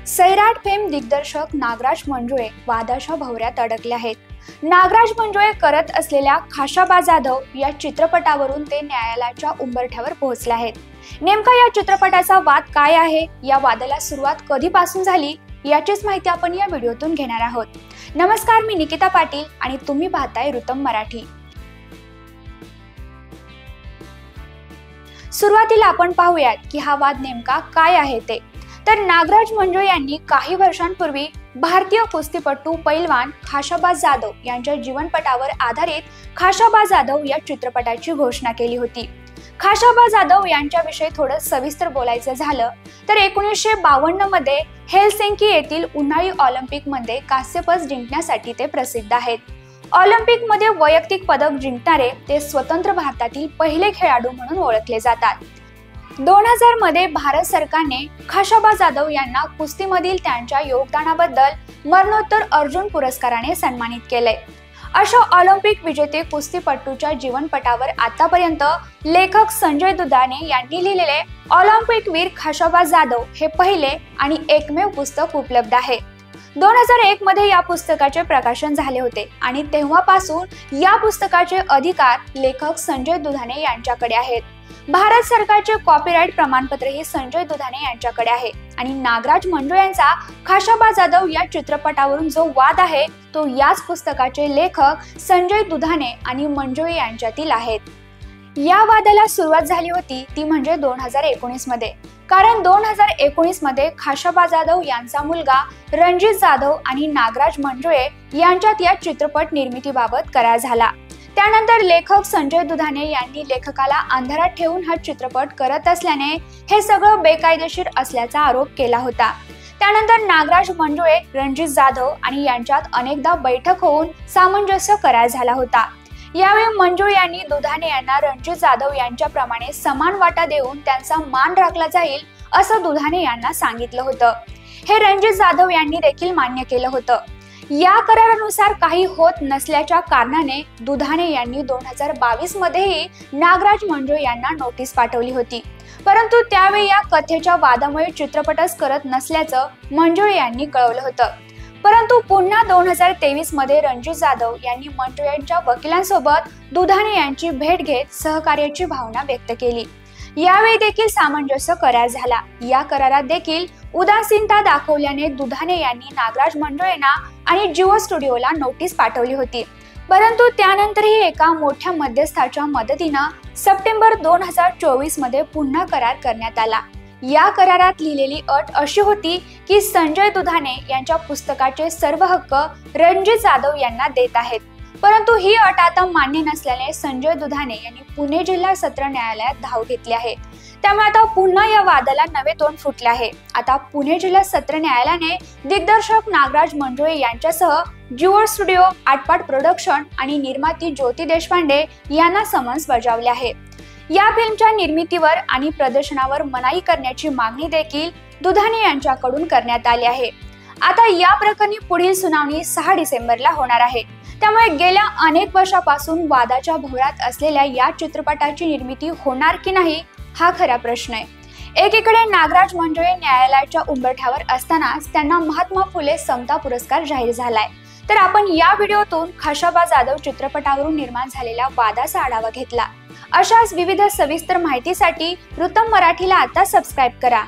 Sairat fame दिग्दर्शक नागराज मंजुळे वादाच्या भोवऱ्यात अडकले आहेत। नागराज मंजुळे करत असलेल्या खाशाबा जाधव या चित्रपटावरून ते न्यायालयाच्या उंबरठ्यावर पोहोचले आहेत। नेमका या चित्रपटाचा वाद काय आहे, या वादाला सुरुवात कधीपासून झाली याचीच माहिती आपण या व्हिडिओतून घेणार आहोत। नमस्कार, मी निकिता पाटील आणि तुम्ही पाहताय ऋतम मराठी। सुरुवातीला आपण पाहूयात की हा वाद नेमका काय आहे ते। तर नागराज मंजुळे यांनी काही वर्षांपूर्वी भारतीय कुस्तीपटू पैलवान खाशाबा जाधव यांच्या जीवनपटावर आधारित खाशाबा जाधव या चित्रपटाची घोषणा केली होती। खाशाबा जाधव यांच्याविषयी थोडं सविस्तर बोलायचं झालं तर 1952 मध्ये हेलसिंकी येथील उन्हाळी ऑलिम्पिकमध्ये कांस्यपदक जिंकण्यासाठी ते प्रसिद्ध आहेत। ऑलिम्पिकमध्ये वैयक्तिक पदक जिंकणारे ते स्वतंत्र भारतातील पहिले खेळाडू म्हणून ओळखले जातात। 2000 मध्ये भारत सरकारने खाशाबा जाधव यांना कुस्तीमधील त्यांच्या योगदानाबद्दल मरणोत्तर अर्जुन पुरस्काराने सन्मानित केले। अशा ऑलिम्पिक विजेते कुस्तीपटूच्या जीवनपटावर आतापर्यंत लेखक संजय दुधाणे यांनी लिहिलेले ऑलिम्पिक वीर खाशाबा जाधव हे पहिले आणि एकमेव पुस्तक उपलब्ध आहे। 2001 मध्ये या पुस्तकाचे प्रकाशन झाले होते आणि तेव्हापासून या पुस्तकाचे अधिकार लेखक संजय दुधाणे यांच्याकडे आहेत। भारत सरकारचे कॉपीराइट प्रमाणपत्रही संजय दुधाणे यांच्याकडे आहे आणि नागराज मंजुळे यांचा खाशाबा जाधव या चित्रपटावरून जो वाद आहे तो याच पुस्तकाचे लेखक संजय दुधाणे आणि मंजुळे यांच्यातील आहेत। या वादाला सुरुवात झाली होती ती म्हणजे 2019 मध्ये, कारण 2019 मध्ये खाशाबा जाधव यांचा मुलगा रणजित जाधव आणि नागराज मंजुळे यांच्यात या चित्रपट निर्मितीबाबत करार झाला। त्यानंतर लेखक संजय दुधाणे यांनी लेखकाला अंधारात ठेवून हा चित्रपट करत असल्याने हे सगळं बेकायदेशीर असल्याचा आरोप केला होता। त्यानंतर नागराज मंजुळे, रणजित जाधव आणि यांच्यात अनेकदा बैठक होऊन सामंजस्य करार झाला होता। यावेळी मंजुळे यांनी दुधाणे यांना रणजित जाधव यांच्याप्रमाणे समान वाटा देऊन त्यांचा मान राखला जाईल असं दुधाणे यांना सांगितलं होतं। हे रणजित जाधव यांनी देखील मान्य केलं होतं। या करारानुसार काही होत नसल्याच्या कारणाने दुधाणे यांनी 2022 मध्येही नागराज मंजुळे यांना नोटीस पाठवली होती, परंतु त्यावेळी या कथेच्या वादामुळे चित्रपटच करत नसल्याचं मंजुळे यांनी कळवलं होतं। परंतु पुन्हा 2023 मध्ये रणजित जाधव यांनी मंजुळे यांच्या वकिलांसोबत दुधाणे यांची भेट घेत सहकार्याची भावना व्यक्त केली। यावेळी देखील सामंजस्य करार झाला। या करारात देखील उदासीनता दाखवल्याने दुधाणे यांनी नागराज मंजुळेंना आणि जिओ स्टुडिओला नोटीस पाठवली होती, परंतु त्यानंतरही एका मोठ्या मध्यस्थाच्या मदतीनं सप्टेंबर 2024 मध्ये पुन्हा करार करण्यात आला। या करारात लिहिलेली अट अशी होती की संजय दुधाणे यांच्या पुस्तकाचे सर्व हक्क रणजित जाधव यांना देत आहेत, परंतु ही अट आता मान्य नसल्याने संजय दुधाणे यांनी पुणे जिल्हा सत्र न्यायालयात धाव घेतली आहे। त्यामुळे आता पुन्हा या वादाला नवे तोंड फुटले आहे। आता पुणे जिल्हा सत्र न्यायालयाने दिग्दर्शक नागराज मंजुळे यांच्यासह जिओ स्टुडिओ, आटपाट प्रोडक्शन आणि निर्माती ज्योती देशपांडे यांना समन्स बजावले आहे। या फिल्मच्या निर्मितीवर आणि प्रदर्शनावर मनाई करण्याची मागणी देखील दुधाणे यांच्याकडून करण्यात आली आहे। आता या प्रकरणी पुढील सुनावणी 6 डिसेंबरला होणार आहे। त्यामुळे गेल्या अनेक वर्षापासून वादाच्या भोवऱ्यात असलेल्या या चित्रपटाची निर्मिती होणार की नाही हा खरा प्रश्न आहे। एकीकडे नागराज मंजुळे न्यायालयाच्या उंबरठ्यावर असतानाच त्यांना महात्मा फुले समता पुरस्कार जाहीर झालाय। तर आपण या व्हिडिओतून खाशाबा जाधव चित्रपटावरून निर्माण झालेल्या वादाचा आढावा घेतला। अशाच विविध सविस्तर माहितीसाठी ऋतम मराठीला आता सबस्क्राईब करा।